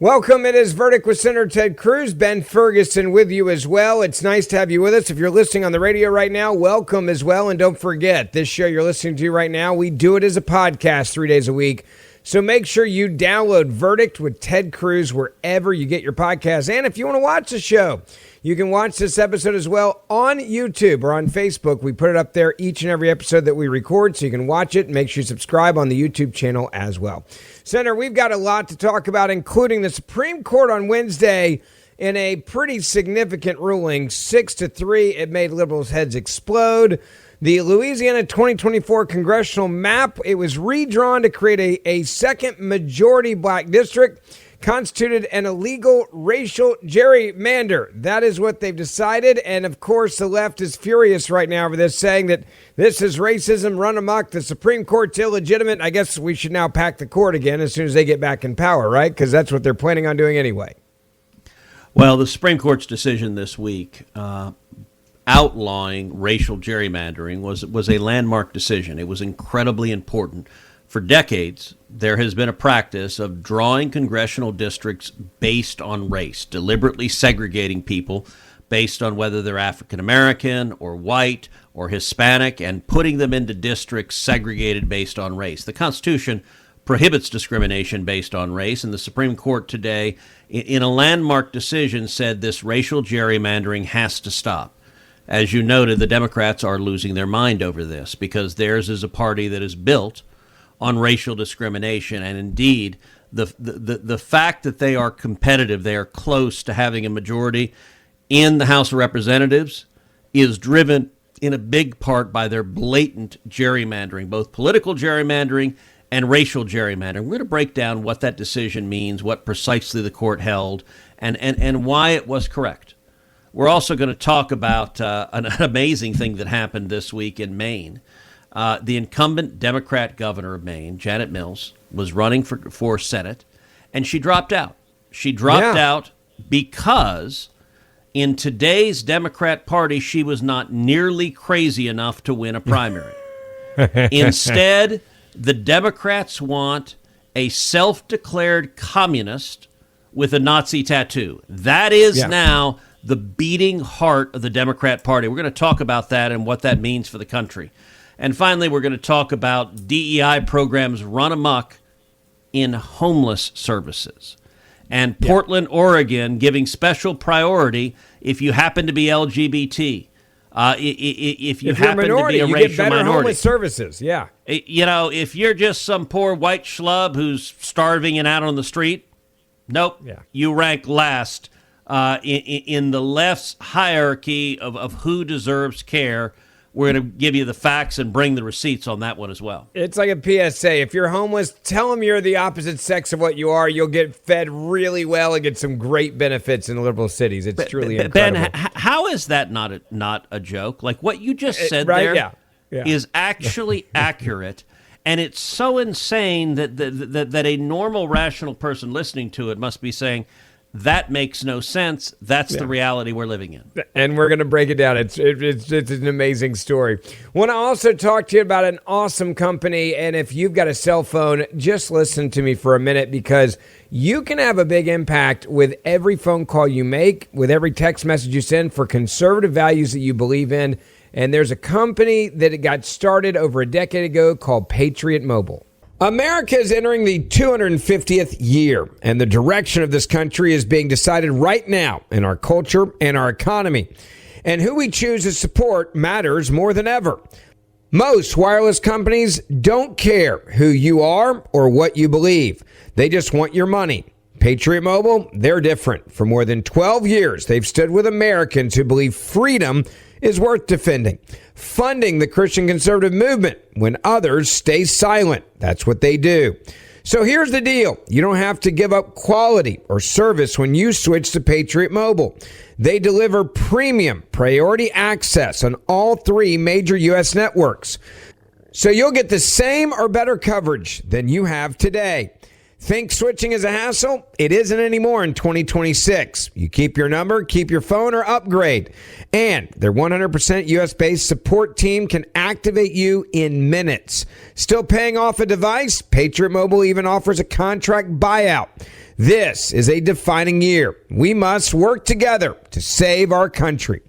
Welcome. It is Verdict with Senator Ted Cruz. Ben Ferguson with you as well. It's nice to have you with us. If you're listening on the radio right now, welcome as well. And don't forget, this show you're listening to right now, we do it as a podcast 3 days a week. So make sure you download Verdict with Ted Cruz wherever you get your podcasts. And if you want to watch the show, you can watch this episode as well on YouTube or on Facebook. We put it up there each and every episode that we record, so you can watch it. Make sure you subscribe on the YouTube channel as well. Senator, we've got a lot to talk about, including the Supreme Court on Wednesday in a pretty significant ruling, 6-3. It made liberals' heads explode. The Louisiana 2024 congressional map, it was redrawn to create a second majority black district, constituted an illegal racial gerrymander. That is what they've decided. And of course, the left is furious right now over this, saying that this is racism run amok. The Supreme Court's illegitimate. I guess we should now pack the court again as soon as they get back in power, right? Because that's what they're planning on doing anyway. Well, the Supreme Court's decision this week outlawing racial gerrymandering was a landmark decision. It was incredibly important. For decades, there has been a practice of drawing congressional districts based on race, deliberately segregating people based on whether they're African American or white or Hispanic, and putting them into districts segregated based on race. The Constitution prohibits discrimination based on race, and the Supreme Court today, in a landmark decision, said this racial gerrymandering has to stop. As you noted, the Democrats are losing their mind over this because theirs is a party that is built on racial discrimination. And indeed, the fact that they are competitive, they are close to having a majority in the House of Representatives, is driven in a big part by their blatant gerrymandering, both political gerrymandering and racial gerrymandering. We're going to break down what that decision means, what precisely the court held, and why it was correct. We're also going to talk about an amazing thing that happened this week in Maine. The incumbent Democrat governor of Maine, Janet Mills, was running for Senate, and she dropped out. She dropped out because in today's Democrat Party, she was not nearly crazy enough to win a primary. Instead, the Democrats want a self-declared communist with a Nazi tattoo. That is now the beating heart of the Democrat Party. We're going to talk about that and what that means for the country. And finally, we're going to talk about DEI programs run amok in homeless services. And Portland, Oregon, giving special priority if you happen to be LGBT, if you happen to be a you racial get better minority. Homeless services, You know, if you're just some poor white schlub who's starving and out on the street, nope, you rank last in the left's hierarchy of who deserves care. We're going to give you the facts and bring the receipts on that one as well. It's like a PSA. If you're homeless, tell them you're the opposite sex of what you are. You'll get fed really well and get some great benefits in liberal cities. It's truly incredible. Ben, how is that not a joke? Like what you just said there is actually accurate. And it's so insane that a normal, rational person listening to it must be saying, that makes no sense. That's the reality we're living in. And we're going to break it down. It's an amazing story. Want to also talk to you about an awesome company. And if you've got a cell phone, just listen to me for a minute, because you can have a big impact with every phone call you make, with every text message you send, for conservative values that you believe in. And there's a company that got started over a decade ago called Patriot Mobile. America is entering the 250th year, and the direction of this country is being decided right now in our culture and our economy. And who we choose to support matters more than ever. Most wireless companies don't care who you are or what you believe. They just want your money. Patriot Mobile, they're different. For more than 12 years, they've stood with Americans who believe freedom is worth defending, funding the Christian conservative movement when others stay silent. That's what they do. So here's the deal. You don't have to give up quality or service when you switch to Patriot Mobile. They deliver premium priority access on all three major U.S. networks. So you'll get the same or better coverage than you have today. Think switching is a hassle? It isn't anymore in 2026. You keep your number, keep your phone, or upgrade. And their 100% US-based support team can activate you in minutes. Still paying off a device? Patriot Mobile even offers a contract buyout. This is a defining year. We must work together to save our country.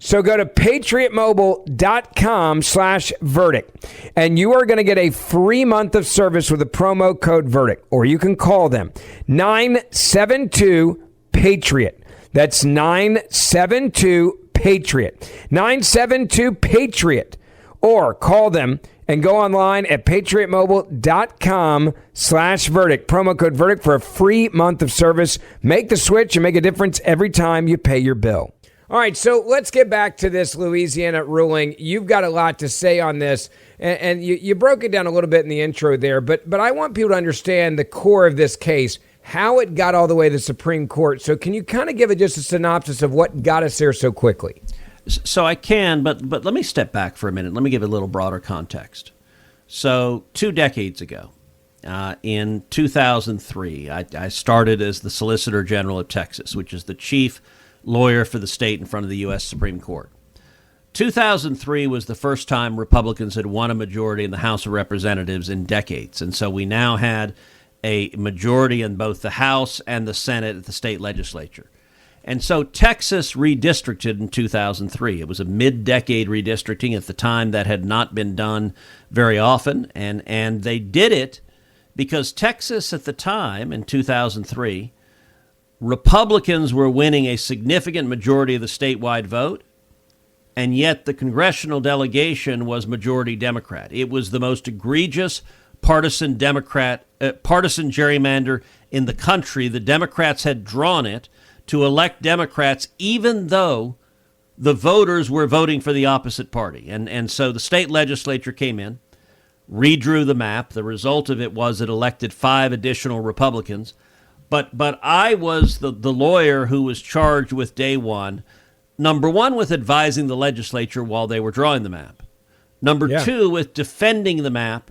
So go to patriotmobile.com/verdict, and you are going to get a free month of service with the promo code verdict, or you can call them 972-PATRIOT. That's 972-PATRIOT. 972-PATRIOT. Or call them and go online at patriotmobile.com/verdict. Promo code verdict for a free month of service. Make the switch and make a difference every time you pay your bill. All right, so let's get back to this Louisiana ruling. You've got a lot to say on this, and you broke it down a little bit in the intro there, but I want people to understand the core of this case, how it got all the way to the Supreme Court. So can you kind of give it just a synopsis of what got us there so quickly? So I can, but let me step back for a minute. Let me give a little broader context. So 2 decades ago, in 2003, I started as the Solicitor General of Texas, which is the chief lawyer for the state in front of the U.S. Supreme Court. 2003 was the first time Republicans had won a majority in the House of Representatives in decades. And so we now had a majority in both the House and the Senate at the state legislature. And so Texas redistricted in 2003. It was a mid-decade redistricting. At the time, that had not been done very often. And they did it because Texas at the time, in 2003, Republicans were winning a significant majority of the statewide vote, and yet the congressional delegation was majority Democrat. It was the most egregious partisan gerrymander in the country. The Democrats had drawn it to elect Democrats, even though the voters were voting for the opposite party. And so the state legislature came in, redrew the map. The result of it was it elected 5 additional Republicans. But I was the lawyer who was charged with day one, number one, with advising the legislature while they were drawing the map. Number two, with defending the map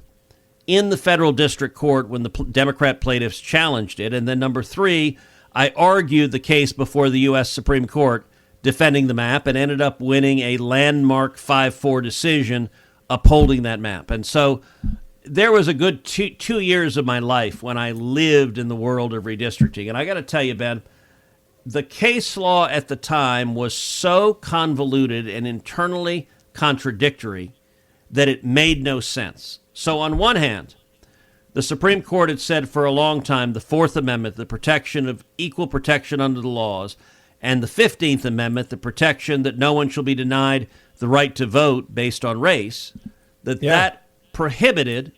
in the federal district court when the Democrat plaintiffs challenged it. And then number three, I argued the case before the U.S. Supreme Court defending the map and ended up winning a landmark 5-4 decision upholding that map. And so there was a good 2 years of my life when I lived in the world of redistricting. And I got to tell you, Ben, the case law at the time was so convoluted and internally contradictory that it made no sense. So on one hand, the Supreme Court had said for a long time the Fourth Amendment, the protection of equal protection under the laws, and the 15th Amendment, the protection that no one shall be denied the right to vote based on race, that prohibited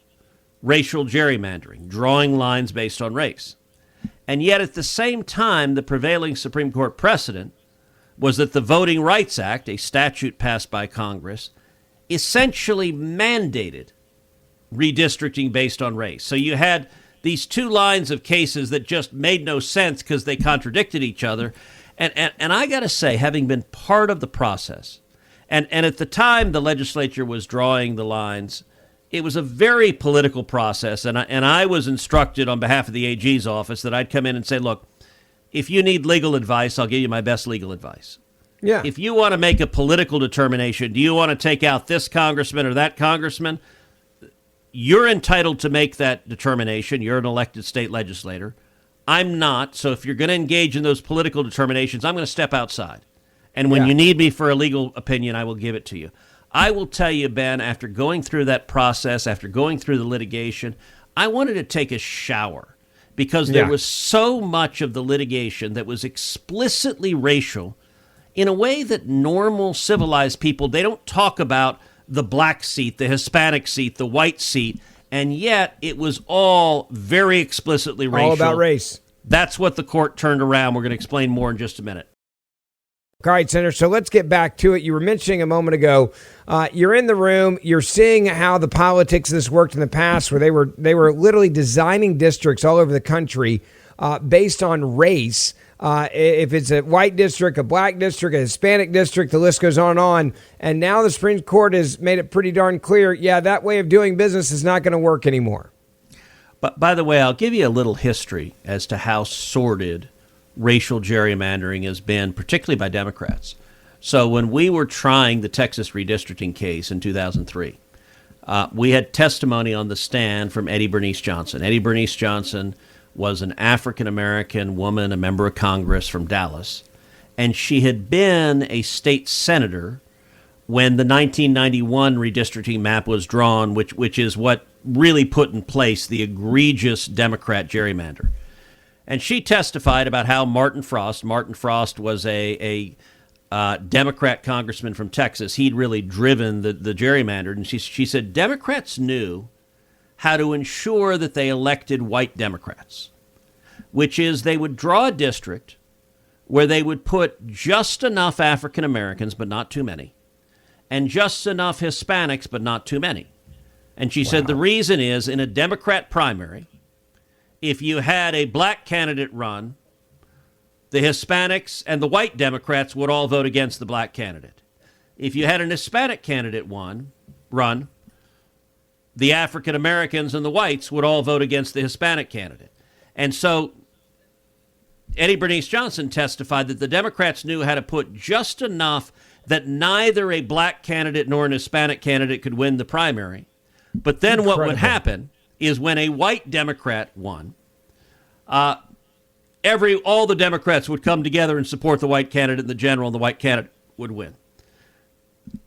racial gerrymandering, drawing lines based on race. And yet at the same time, the prevailing Supreme Court precedent was that the Voting Rights Act, a statute passed by Congress, essentially mandated redistricting based on race. So you had these two lines of cases that just made no sense because they contradicted each other. And I got to say, having been part of the process, and at the time the legislature was drawing the lines, it was a very political process, and I was instructed on behalf of the AG's office that I'd come in and say, look, if you need legal advice, I'll give you my best legal advice. Yeah. If you want to make a political determination, do you want to take out this congressman or that congressman? You're entitled to make that determination. You're an elected state legislator. I'm not, so if you're going to engage in those political determinations, I'm going to step outside. And when you need me for a legal opinion, I will give it to you. I will tell you, Ben, after going through that process, after going through the litigation, I wanted to take a shower because there was so much of the litigation that was explicitly racial in a way that normal civilized people, they don't talk about the black seat, the Hispanic seat, the white seat, and yet it was all very explicitly racial. All about race. That's what the court turned around. We're going to explain more in just a minute. All right, Senator, so let's get back to it. You were mentioning a moment ago, you're in the room, you're seeing how the politics of this worked in the past, where they were literally designing districts all over the country based on race. If it's a white district, a black district, a Hispanic district, the list goes on and on. And now the Supreme Court has made it pretty darn clear, that way of doing business is not going to work anymore. But by the way, I'll give you a little history as to how sordid racial gerrymandering has been, particularly by Democrats. So when we were trying the Texas redistricting case in 2003, we had testimony on the stand from Eddie Bernice Johnson. Eddie Bernice Johnson was an African-American woman, a member of Congress from Dallas, and she had been a state senator when the 1991 redistricting map was drawn, which is what really put in place the egregious Democrat gerrymander. And she testified about how Martin Frost was a Democrat congressman from Texas. He'd really driven the gerrymander. And she said Democrats knew how to ensure that they elected white Democrats, which is they would draw a district where they would put just enough African Americans, but not too many, and just enough Hispanics, but not too many. And she said the reason is in a Democrat primary, if you had a black candidate run, the Hispanics and the white Democrats would all vote against the black candidate. If you had an Hispanic candidate run, the African Americans and the whites would all vote against the Hispanic candidate. And so Eddie Bernice Johnson testified that the Democrats knew how to put just enough that neither a black candidate nor an Hispanic candidate could win the primary. But then what would happen is when a white Democrat won, all the Democrats would come together and support the white candidate in the general, and the white candidate would win.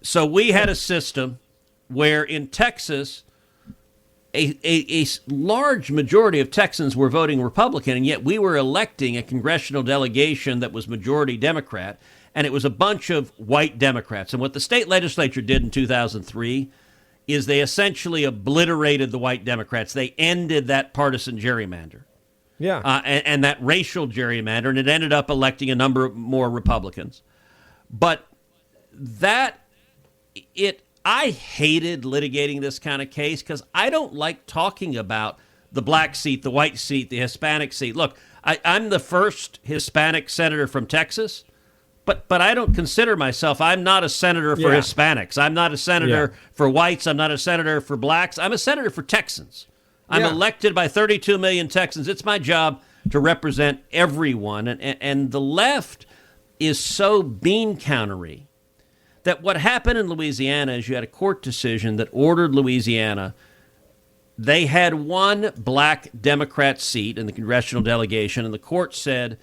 So we had a system where in Texas, a large majority of Texans were voting Republican, and yet we were electing a congressional delegation that was majority Democrat, and it was a bunch of white Democrats. And what the state legislature did in 2003 is they essentially obliterated the white Democrats. They ended that partisan gerrymander. Yeah. And that racial gerrymander, and it ended up electing a number of more Republicans. But I hated litigating this kind of case because I don't like talking about the black seat, the white seat, the Hispanic seat. Look, I'm the first Hispanic senator from Texas, but I don't consider myself, I'm not a senator for Hispanics. I'm not a senator for whites. I'm not a senator for blacks. I'm a senator for Texans. I'm elected by 32 million Texans. It's my job to represent everyone. And the left is so bean countery that what happened in Louisiana is you had a court decision that ordered Louisiana. They had one black Democrat seat in the congressional delegation, and the court said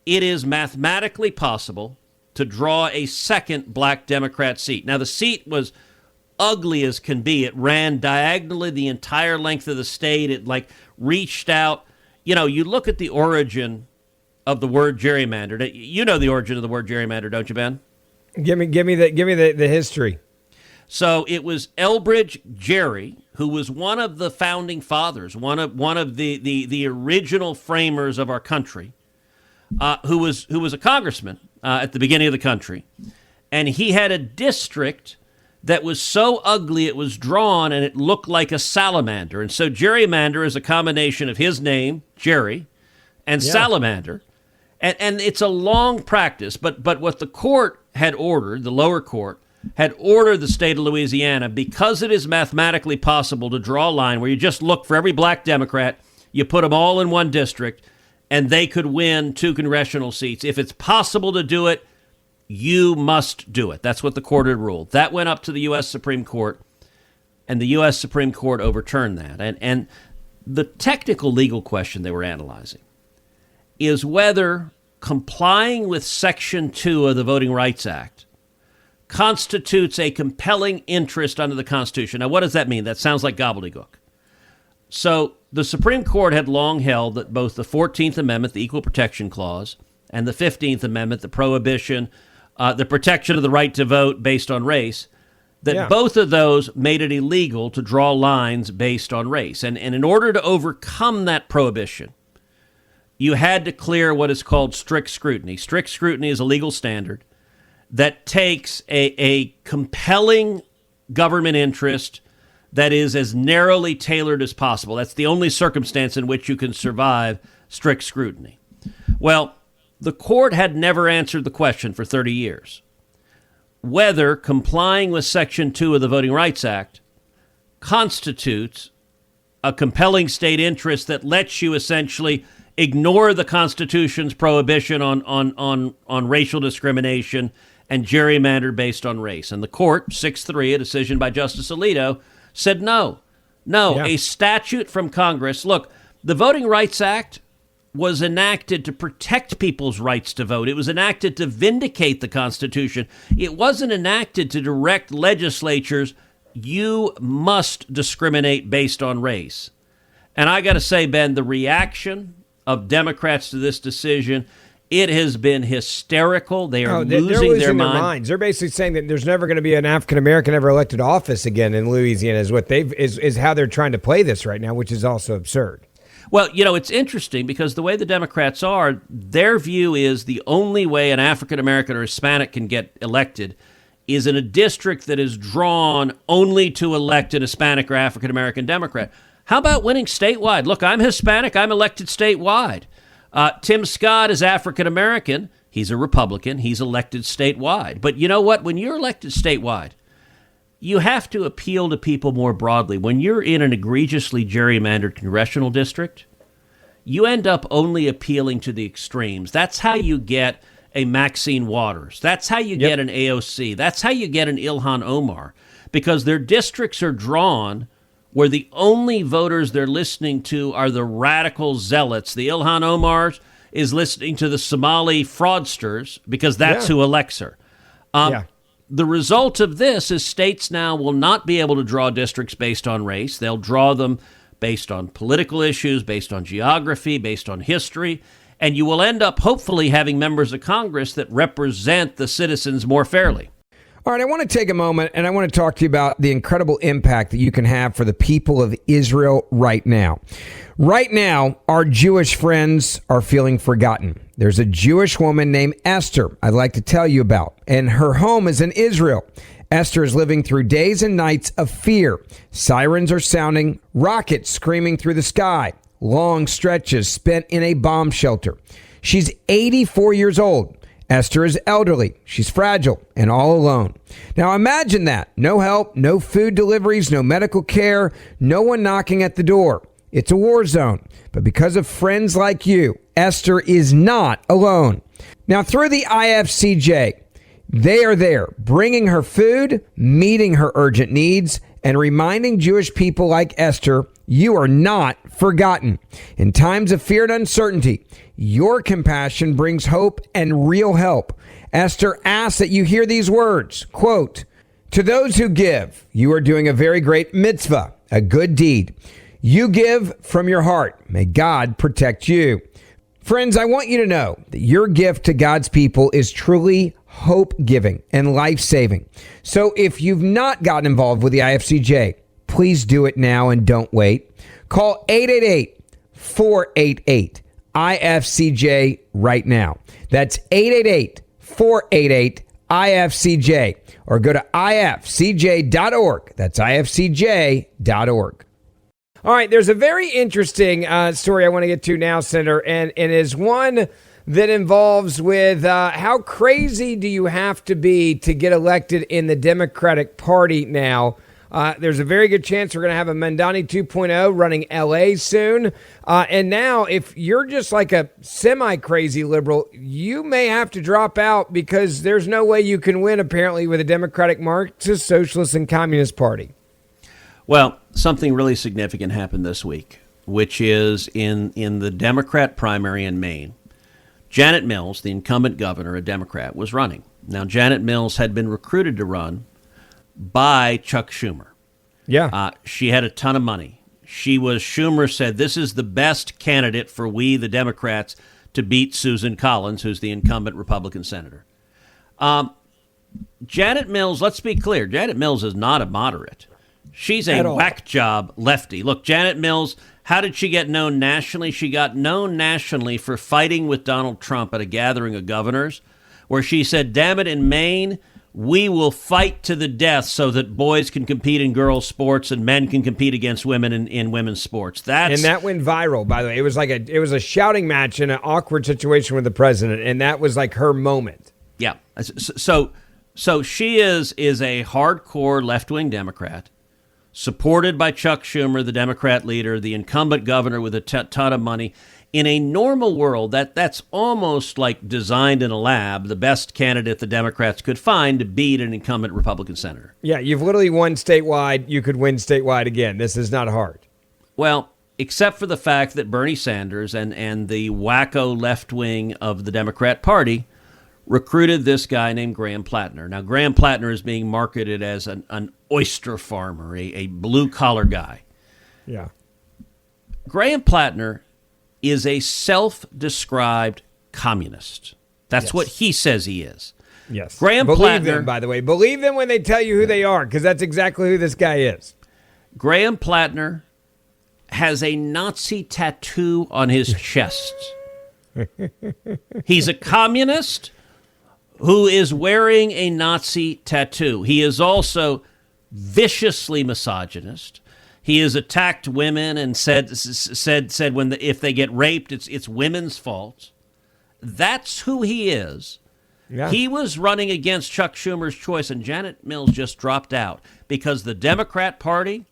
it is mathematically possible to draw a second black Democrat seat. Now, the seat was ugly as can be. It ran diagonally the entire length of the state. It reached out. You look at the origin of the word gerrymander. You know the origin of the word gerrymander, don't you, Ben? Give me the history. So it was Elbridge Gerry, who was one of the founding fathers, one of the original framers of our country, who was a congressman at the beginning of the country, and he had a district that was so ugly it was drawn and it looked like a salamander. And so gerrymander is a combination of his name, Gerry, and salamander. And it's a long practice, but what the court had ordered, the lower court, had ordered the state of Louisiana, because it is mathematically possible to draw a line where you just look for every black Democrat, you put them all in one district, and they could win 2 congressional seats. If it's possible to do it, you must do it. That's what the court had ruled. That went up to the U.S. Supreme Court, and the U.S. Supreme Court overturned that. And the technical legal question they were analyzing is whether complying with Section 2 of the Voting Rights Act constitutes a compelling interest under the Constitution. Now, what does that mean? That sounds like gobbledygook. So the Supreme Court had long held that both the 14th Amendment, the Equal Protection Clause, and the 15th Amendment, the prohibition, the protection of the right to vote based on race, that both of those made it illegal to draw lines based on race. And in order to overcome that prohibition, you had to clear what is called strict scrutiny. Strict scrutiny is a legal standard that takes a compelling government interest that is as narrowly tailored as possible. That's the only circumstance in which you can survive strict scrutiny. Well, the court had never answered the question for 30 years whether complying with Section 2 of the Voting Rights Act constitutes a compelling state interest that lets you essentially ignore the Constitution's prohibition on racial discrimination and gerrymander based on race. And the court, 6-3, a decision by Justice Alito, said no. A statute from Congress. Look, the Voting Rights Act was enacted to protect people's rights to vote. It was enacted to vindicate the Constitution. It wasn't enacted to direct legislatures, you must discriminate based on race. And I got to say, Ben, the reaction of Democrats to this decision, it has been hysterical. They are losing their minds. They're basically saying that there's never going to be an African American ever elected to office again in Louisiana. Is how they're trying to play this right now, which is also absurd. Well, it's interesting because the way the Democrats are, their view is the only way an African American or Hispanic can get elected is in a district that is drawn only to elect an Hispanic or African American Democrat. How about winning statewide? Look, I'm Hispanic. I'm elected statewide. Tim Scott is African American. He's a Republican. He's elected statewide. But you know what? When you're elected statewide, you have to appeal to people more broadly. When you're in an egregiously gerrymandered congressional district, you end up only appealing to the extremes. That's how you get a Maxine Waters. That's how you get an AOC. That's how you get an Ilhan Omar, because their districts are drawn where the only voters they're listening to are the radical zealots. The Ilhan Omars is listening to the Somali fraudsters because that's who elects her. The result of this is states now will not be able to draw districts based on race. They'll draw them based on political issues, based on geography, based on history. And you will end up hopefully having members of Congress that represent the citizens more fairly. All right, I want to take a moment and I want to talk to you about the incredible impact that you can have for the people of Israel right now. Right now, our Jewish friends are feeling forgotten. There's a Jewish woman named Esther I'd like to tell you about, and her home is in Israel. Esther is living through days and nights of fear. Sirens are sounding, rockets screaming through the sky, long stretches spent in a bomb shelter. She's 84 years old. Esther is elderly, she's fragile, and all alone. Now imagine that. No help, no food deliveries, no medical care, no one knocking at the door. It's a war zone. But because of friends like you, Esther is not alone. Now through the IFCJ, they are there, bringing her food, meeting her urgent needs, and reminding Jewish people like Esther, you are not forgotten. In times of fear and uncertainty, your compassion brings hope and real help. Esther asks that you hear these words, quote, "To those who give, you are doing a very great mitzvah, a good deed. You give from your heart. May God protect you." Friends, I want you to know that your gift to God's people is truly hope-giving and life-saving. So if you've not gotten involved with the IFCJ, please do it now and don't wait. Call 888-488-IFCJ right now. That's 888-488-IFCJ, or go to ifcj.org. That's ifcj.org. All right, there's a very interesting story I want to get to now, Senator, and it is one that involves with how crazy do you have to be to get elected in the Democratic Party now. There's a very good chance we're going to have a Mandani 2.0 running L.A. soon. And now, if you're just like a semi-crazy liberal, you may have to drop out because there's no way you can win, apparently, with a Democratic Marxist, Socialist, and Communist Party. Well, something really significant happened this week, which is in the Democrat primary in Maine. Janet Mills, the incumbent governor, a Democrat, was running. Now, Janet Mills had been recruited to run by Chuck Schumer. Yeah. She had a ton of money. Schumer said, this is the best candidate for we, the Democrats, to beat Susan Collins, who's the incumbent Republican senator. Janet Mills, let's be clear, Janet Mills is not a moderate. She's a whack job lefty. Look, Janet Mills, how did she get known nationally? She got known nationally for fighting with Donald Trump at a gathering of governors where she said, damn it, in Maine, we will fight to the death so that boys can compete in girls' sports and men can compete against women in women's sports. And that went viral, by the way. It was a shouting match in an awkward situation with the president, and that was like her moment. Yeah. So she is a hardcore left-wing Democrat. supported by Chuck Schumer, the Democrat leader, the incumbent governor with a ton of money. In a normal world, that's almost like designed in a lab, the best candidate the Democrats could find to beat an incumbent Republican senator. Yeah, you've literally won statewide. You could win statewide again. This is not hard. Well, except for the fact that Bernie Sanders and the wacko left wing of the Democrat Party recruited this guy named Graham Plattner. Now, Graham Plattner is being marketed as an oyster farmer, a blue-collar guy. Yeah. Graham Plattner is a self-described communist. That's what he says he is. Yes. Graham Believe Plattner, them, by the way. Believe them when they tell you who they are, because that's exactly who this guy is. Graham Plattner has a Nazi tattoo on his chest. He's a communist who is wearing a Nazi tattoo. He is also viciously misogynist. He has attacked women and said if they get raped, it's women's fault. That's who he is. Yeah. He was running against Chuck Schumer's choice, and Janet Mills just dropped out because the Democrat Party,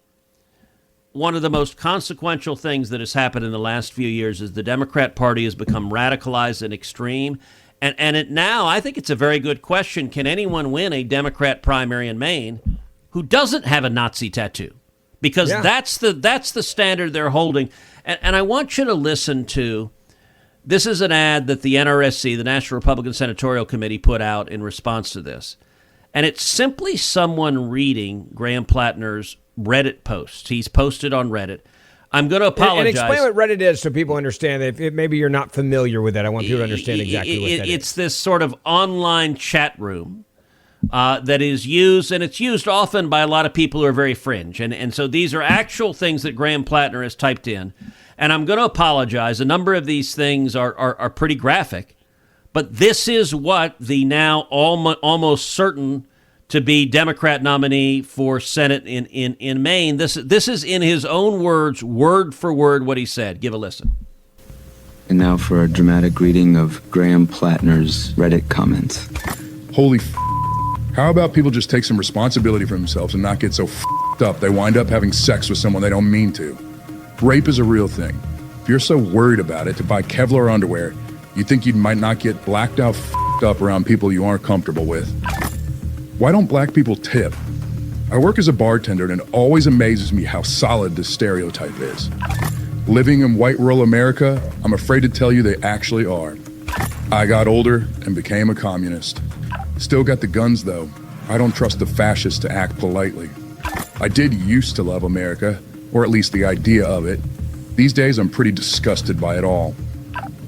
one of the most consequential things that has happened in the last few years is the Democrat Party has become radicalized and extreme. And it now, I think it's a very good question. Can anyone win a Democrat primary in Maine who doesn't have a Nazi tattoo? Because that's the standard they're holding. And I want you to listen to, this is an ad that the NRSC, the National Republican Senatorial Committee, put out in response to this. And it's simply someone reading Graham Plattner's Reddit post. He's posted on Reddit. I'm going to apologize. And explain what Reddit is so people understand. If maybe you're not familiar with that, I want people to understand exactly what that is. It's this sort of online chat room that is used, and it's used often by a lot of people who are very fringe. And so these are actual things that Graham Plattner has typed in. And I'm going to apologize. A number of these things are pretty graphic. But this is what the now almost certain to be Democrat nominee for Senate in Maine. This is in his own words, word for word, what he said. Give a listen. And now for a dramatic reading of Graham Plattner's Reddit comments. Holy how about people just take some responsibility for themselves and not get so up they wind up having sex with someone they don't mean to? Rape is a real thing. If you're so worried about it to buy Kevlar underwear, you think you might not get blacked out up around people you aren't comfortable with. Why don't black people tip? I work as a bartender and it always amazes me how solid this stereotype is. Living in white rural America, I'm afraid to tell you they actually are. I got older and became a communist. Still got the guns though. I don't trust the fascists to act politely. I did used to love America, or at least the idea of it. These days I'm pretty disgusted by it all.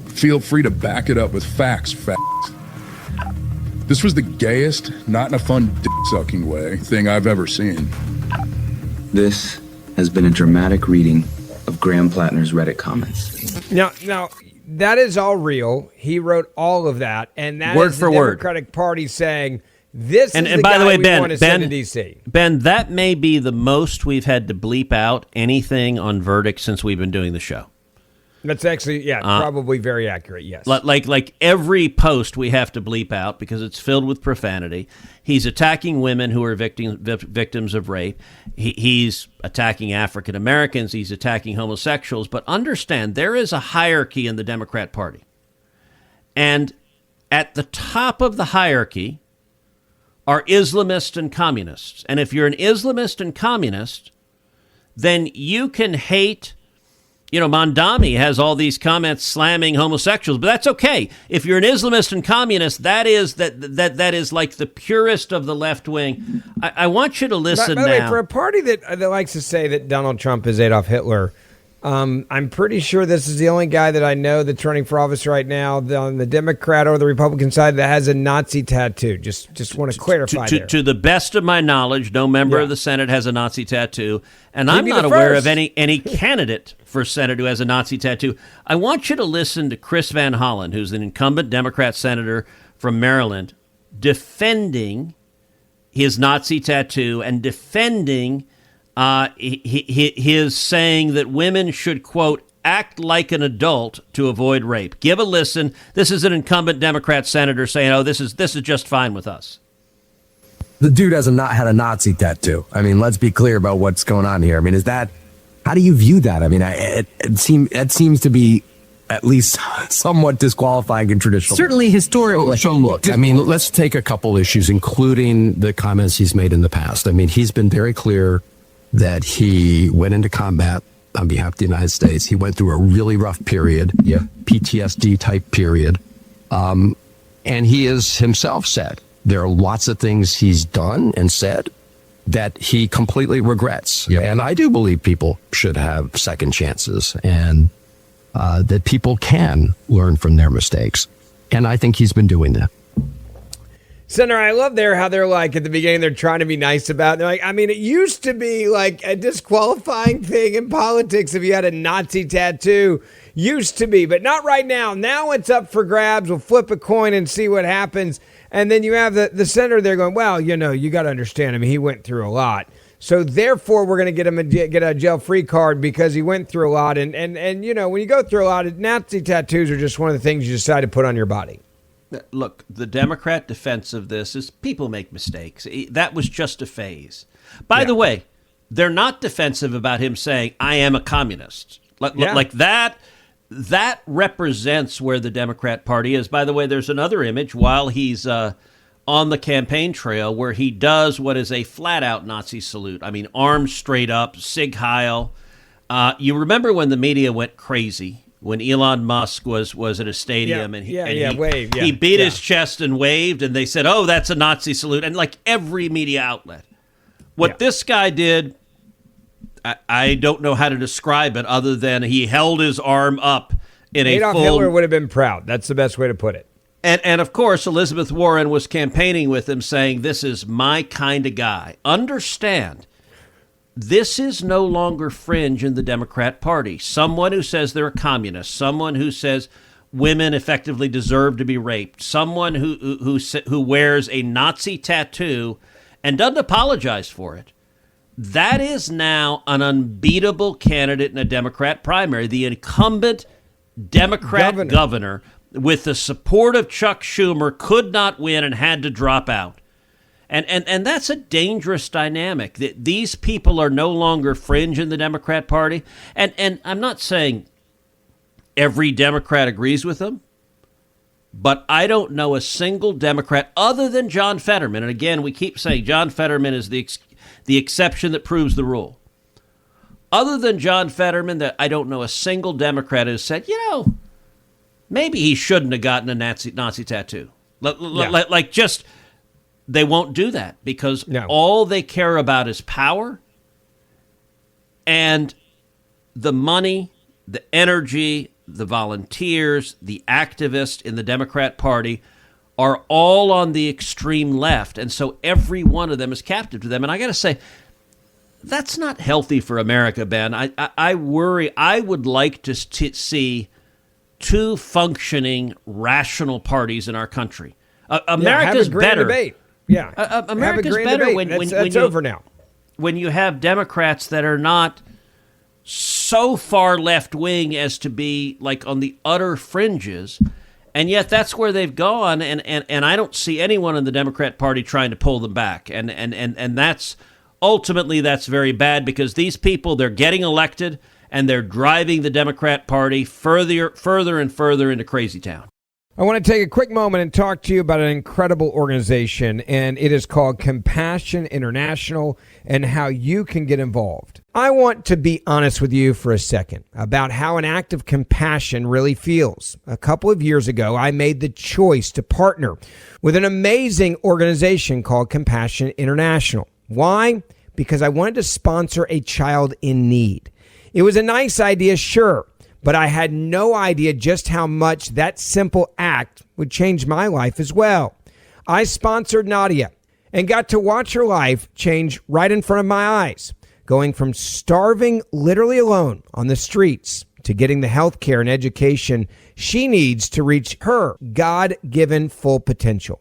Feel free to back it up with facts. This was the gayest, not in a fun dick-sucking way, thing I've ever seen. This has been a dramatic reading of Graham Plattner's Reddit comments. Now, that is all real. He wrote all of that, and that word is for the word. Democratic Party saying, this is and the by guy the way, we want to send to D.C. Ben, that may be the most we've had to bleep out anything on Verdict since we've been doing the show. That's actually, probably very accurate, yes. Like every post we have to bleep out because it's filled with profanity. He's attacking women who are victims of rape. He's attacking African Americans. He's attacking homosexuals. But understand, there is a hierarchy in the Democrat Party. And at the top of the hierarchy are Islamists and communists. And if you're an Islamist and communist, then you can hate. You know, Mondami has all these comments slamming homosexuals, but that's okay. If you're an Islamist and communist, that is like the purest of the left wing. I want you to listen by the now. way, for a party that likes to say that Donald Trump is Adolf Hitler, I'm pretty sure this is the only guy that I know that's running for office right now on the Democrat or the Republican side that has a Nazi tattoo. Just want to clarify there. To the best of my knowledge, no member of the Senate has a Nazi tattoo, and I'm not the aware first. of any candidate for Senate who has a Nazi tattoo. I want you to listen to Chris Van Hollen, who's an incumbent Democrat senator from Maryland, defending his Nazi tattoo and defending his saying that women should, quote, act like an adult to avoid rape. Give a listen. This is an incumbent Democrat senator saying, "Oh, this is just fine with us." the dude has not had a Nazi tattoo. I mean, let's be clear about what's going on here. I mean, how do you view that? I mean, it seems to be at least somewhat disqualifying in traditional. Certainly historically. So look, I mean, let's take a couple issues, including the comments he's made in the past. I mean, he's been very clear that he went into combat on behalf of the United States. He went through a really rough period, PTSD type period. And he has himself said there are lots of things he's done and said that he completely regrets. And I do believe people should have second chances, and that people can learn from their mistakes. And I think he's been doing that. Senator, I love how they're like, at the beginning, they're trying to be nice about it. They're like, I mean, it used to be like a disqualifying thing in politics if you had a Nazi tattoo. Used to be, but not right now. Now it's up for grabs. We'll flip a coin and see what happens. And then you have the senator there going, well, you got to understand him. He went through a lot. So therefore, we're going to get him get a jail-free card because he went through a lot. And when you go through a lot, Nazi tattoos are just one of the things you decide to put on your body. Look, the Democrat defense of this is people make mistakes. That was just a phase. By the way, they're not defensive about him saying, I am a communist. Like that represents where the Democrat Party is. By the way, there's another image while he's on the campaign trail where he does what is a flat-out Nazi salute. I mean, arms straight up, Sig Heil. You remember when the media went crazy? When Elon Musk was at a stadium and he beat his chest and waved, and they said, oh, that's a Nazi salute. And like every media outlet. What this guy did, I don't know how to describe it other than he held his arm up in Adolf Hitler would have been proud. That's the best way to put it. And of course, Elizabeth Warren was campaigning with him saying, this is my kind of guy. Understand, this is no longer fringe in the Democrat Party. Someone who says they're a communist, someone who says women effectively deserve to be raped, someone who wears a Nazi tattoo and doesn't apologize for it. That is now an unbeatable candidate in a Democrat primary. The incumbent Democrat governor with the support of Chuck Schumer could not win and had to drop out. And that's a dangerous dynamic. These people are no longer fringe in the Democrat Party. And I'm not saying every Democrat agrees with them, but I don't know a single Democrat other than John Fetterman. And again, we keep saying John Fetterman is the exception that proves the rule. Other than John Fetterman, that I don't know a single Democrat who said, maybe he shouldn't have gotten a Nazi tattoo. They won't do that because all they care about is power and the money, the energy, the volunteers, the activists in the Democrat Party are all on the extreme left. And so every one of them is captive to them. And I got to say, that's not healthy for America, Ben. I worry. I would like to see two functioning, rational parties in our country. America's better. Debate. Yeah, America's better when it's over now. When you have Democrats that are not so far left wing as to be like on the utter fringes, and yet that's where they've gone. And I don't see anyone in the Democrat Party trying to pull them back. And that's ultimately that's very bad because these people, they're getting elected and they're driving the Democrat Party further and further into crazy town. I want to take a quick moment and talk to you about an incredible organization, and it is called Compassion International and how you can get involved. I want to be honest with you for a second about how an act of compassion really feels. A couple of years ago, I made the choice to partner with an amazing organization called Compassion International. Why? Because I wanted to sponsor a child in need. It was a nice idea, sure. But I had no idea just how much that simple act would change my life as well. I sponsored Nadia and got to watch her life change right in front of my eyes, going from starving literally alone on the streets to getting the health care and education she needs to reach her God-given full potential.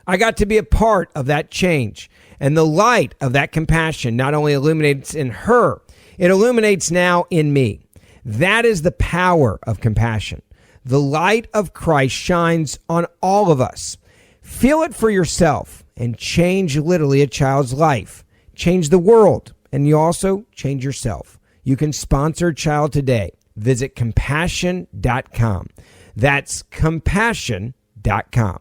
I got to be a part of that change, and the light of that compassion not only illuminates in her, it illuminates now in me. That is the power of compassion. The light of Christ shines on all of us. Feel it for yourself and change literally a child's life. Change the world, and you also change yourself. You can sponsor a child today. Visit compassion.com. That's compassion.com.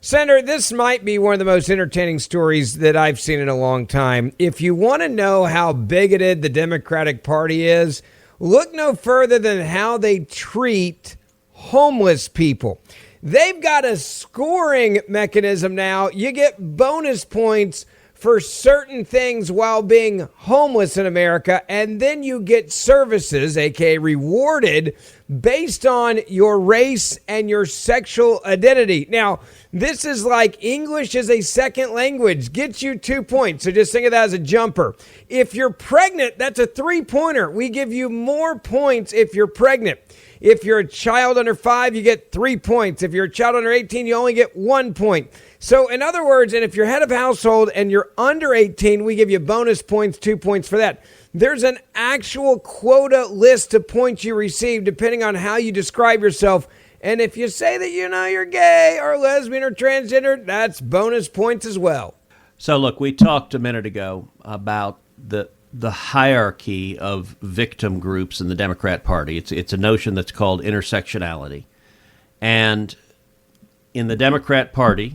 Senator, this might be one of the most entertaining stories that I've seen in a long time. If you want to know how bigoted the Democratic Party is, look no further than how they treat homeless people. They've got a scoring mechanism now. You get bonus points for certain things while being homeless in America, and then you get services, aka rewarded, based on your race and your sexual identity. Now, this is like English as a second language, gets you 2 points. So just think of that as a jumper. If you're pregnant, that's a 3-pointer. We give you more points if you're pregnant. If you're a child under 5, you get 3 points. If you're a child under 18, you only get 1 point. So in other words, and if you're head of household and you're under 18, we give you bonus points, 2 points for that. There's an actual quota list of points you receive depending on how you describe yourself. And if you say that you're gay or lesbian or transgender, that's bonus points as well. So look, we talked a minute ago about the hierarchy of victim groups in the Democrat Party. It's a notion that's called intersectionality. And in the Democrat Party,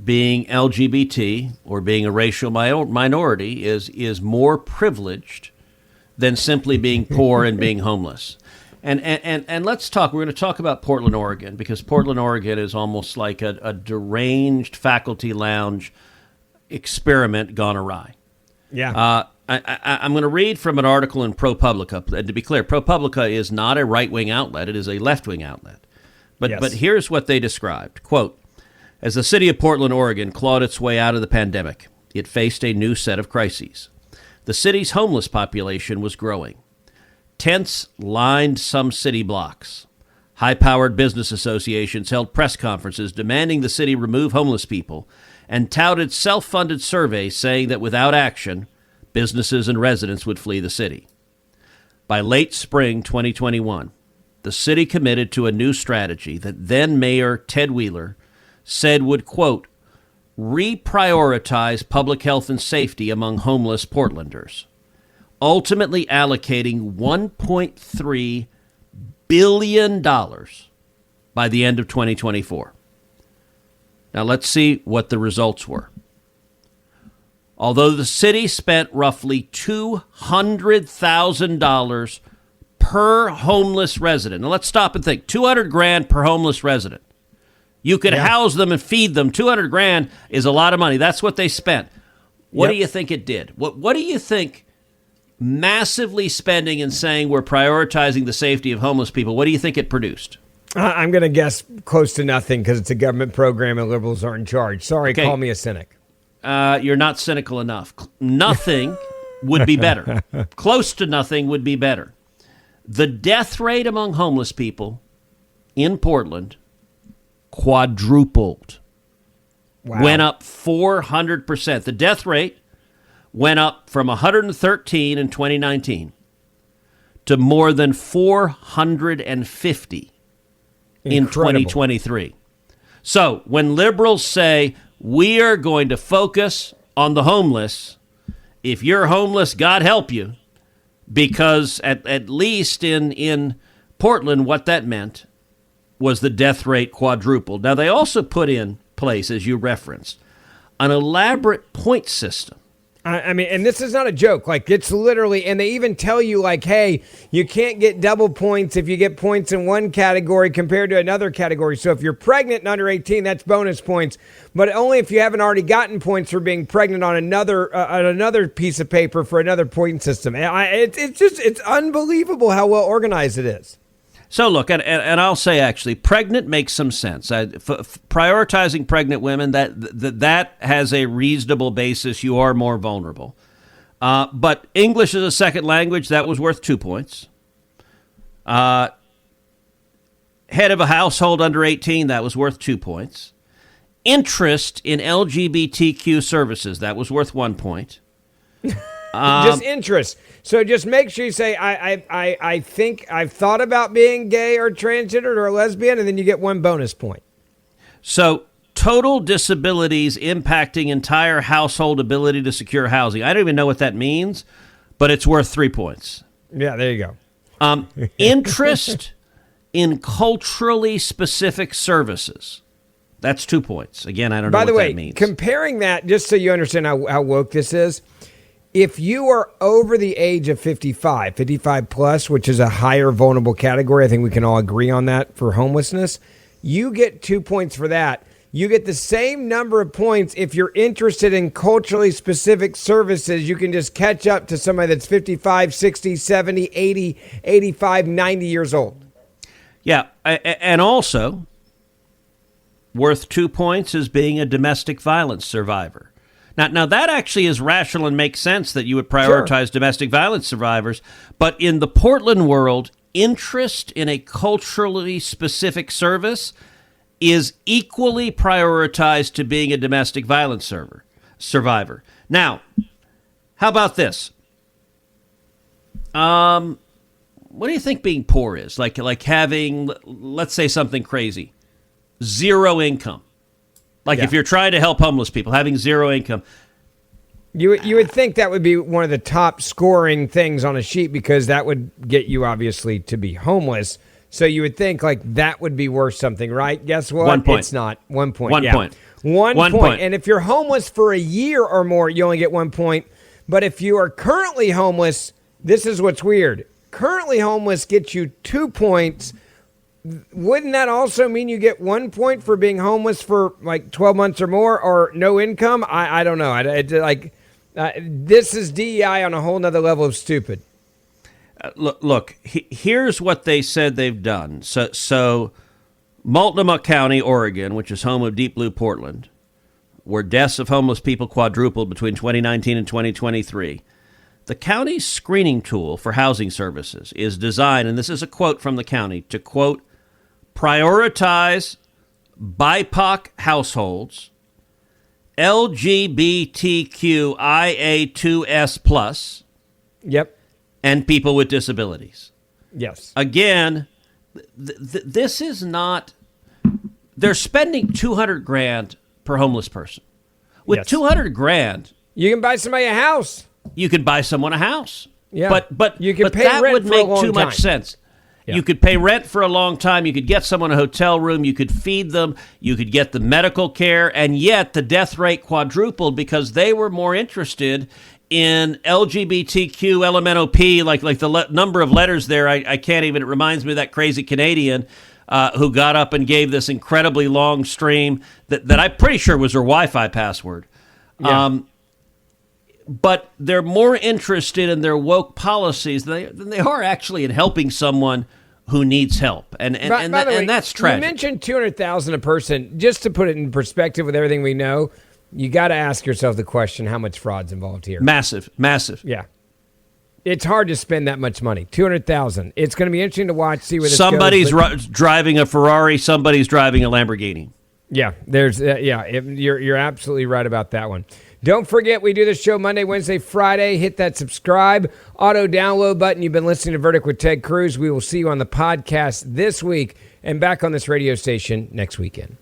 being LGBT or being a racial minority is more privileged than simply being poor and being homeless. And let's talk. We're going to talk about Portland, Oregon, because Portland, Oregon is almost like a deranged faculty lounge experiment gone awry. Yeah. I'm going to read from an article in ProPublica. And to be clear, ProPublica is not a right-wing outlet. It is a left-wing outlet. But here's what they described. Quote, as the city of Portland, Oregon clawed its way out of the pandemic, it faced a new set of crises. The city's homeless population was growing. Tents lined some city blocks. High-powered business associations held press conferences demanding the city remove homeless people and touted self-funded surveys saying that without action, businesses and residents would flee the city. By late spring 2021, the city committed to a new strategy that then Mayor Ted Wheeler said would, quote, reprioritize public health and safety among homeless Portlanders, ultimately allocating $1.3 billion by the end of 2024. Now let's see what the results were. Although the city spent roughly $200,000 per homeless resident. Now let's stop and think. $200,000 per homeless resident. You could house them and feed them. $200,000 is a lot of money. That's what they spent. What do you think it did? What do you think massively spending and saying we're prioritizing the safety of homeless people, what do you think it produced? I'm going to guess close to nothing because it's a government program and liberals are in charge. Sorry, okay. Call me a cynic. You're not cynical enough. Nothing would be better. Close to nothing would be better. The death rate among homeless people in Portland quadrupled. Wow. Went up 400%. The death rate went up from 113 in 2019 to more than 450 in 2023. So when liberals say we are going to focus on the homeless, if you're homeless, God help you, because at least in Portland, what that meant was the death rate quadrupled. Now, they also put in place, as you referenced, an elaborate point system. I mean, and this is not a joke. Like, it's literally, and they even tell you, like, hey, you can't get double points if you get points in one category compared to another category. So if you're pregnant and under 18, that's bonus points, but only if you haven't already gotten points for being pregnant on another piece of paper for another point system. It's unbelievable how well organized it is. So look, and I'll say actually, pregnant makes some sense. Prioritizing pregnant women, that has a reasonable basis. You are more vulnerable. But English as a second language, that was worth 2 points. Head of a household under 18, that was worth 2 points. Interest in LGBTQ services, that was worth 1 point. Just interest. So just make sure you say, I think I've thought about being gay or transgender or lesbian, and then you get 1 bonus point. So total disabilities impacting entire household ability to secure housing. I don't even know what that means, but it's worth 3 points. Yeah, there you go. Interest in culturally specific services. That's 2 points. Again, I don't know what that means. By the way, comparing that, just so you understand how woke this is, if you are over the age of 55 plus, which is a higher vulnerable category, I think we can all agree on that for homelessness, you get 2 points for that. You get the same number of points if you're interested in culturally specific services. You can just catch up to somebody that's 55, 60, 70, 80, 85, 90 years old. Yeah, and also worth 2 points is being a domestic violence survivor. Now that actually is rational and makes sense that you would prioritize domestic violence survivors. But in the Portland world, interest in a culturally specific service is equally prioritized to being a domestic violence survivor. Now, how about this? What do you think being poor is? Like having, let's say something crazy, zero income. Like if you're trying to help homeless people, having zero income. You would think that would be one of the top scoring things on a sheet because that would get you obviously to be homeless. So you would think like that would be worth something, right? Guess what? 1 point. It's not. 1 point. 1 point. 1 point. And if you're homeless for a year or more, you only get 1 point. But if you are currently homeless, this is what's weird. Currently homeless gets you 2 points. Wouldn't that also mean you get 1 point for being homeless for like 12 months or more or no income? I don't know. This is DEI on a whole nother level of stupid. Look, here's what they said they've done. So Multnomah County, Oregon, which is home of Deep Blue Portland, where deaths of homeless people quadrupled between 2019 and 2023. The county's screening tool for housing services is designed, and this is a quote from the county, to, quote, prioritize BIPOC households, LGBTQIA2S+, Yep. and people with disabilities. Yes. Again, this is not, they're spending $200,000 per homeless person. With $200,000, you can buy somebody a house. You could buy someone a house. Yeah. But you could pay that rent would for make a long too time. much sense. Yeah. You could pay rent for a long time. You could get someone a hotel room. You could feed them. You could get the medical care. And yet the death rate quadrupled because they were more interested in LGBTQ, LMNOP, like the number of letters there. I can't even, it reminds me of that crazy Canadian who got up and gave this incredibly long stream that I'm pretty sure was her Wi-Fi password. Yeah. But they're more interested in their woke policies than they are actually in helping someone who needs help. And that's tragic. You mentioned $200,000 a person. Just to put it in perspective with everything we know, you got to ask yourself the question, how much fraud's involved here? Massive. Yeah. It's hard to spend that much money. $200,000. It's going to be interesting to watch, see where this somebody's goes. Driving a Ferrari, somebody's driving a Lamborghini. Yeah, you're absolutely right about that one. Don't forget, we do this show Monday, Wednesday, Friday. Hit that subscribe, auto download button. You've been listening to Verdict with Ted Cruz. We will see you on the podcast this week and back on this radio station next weekend.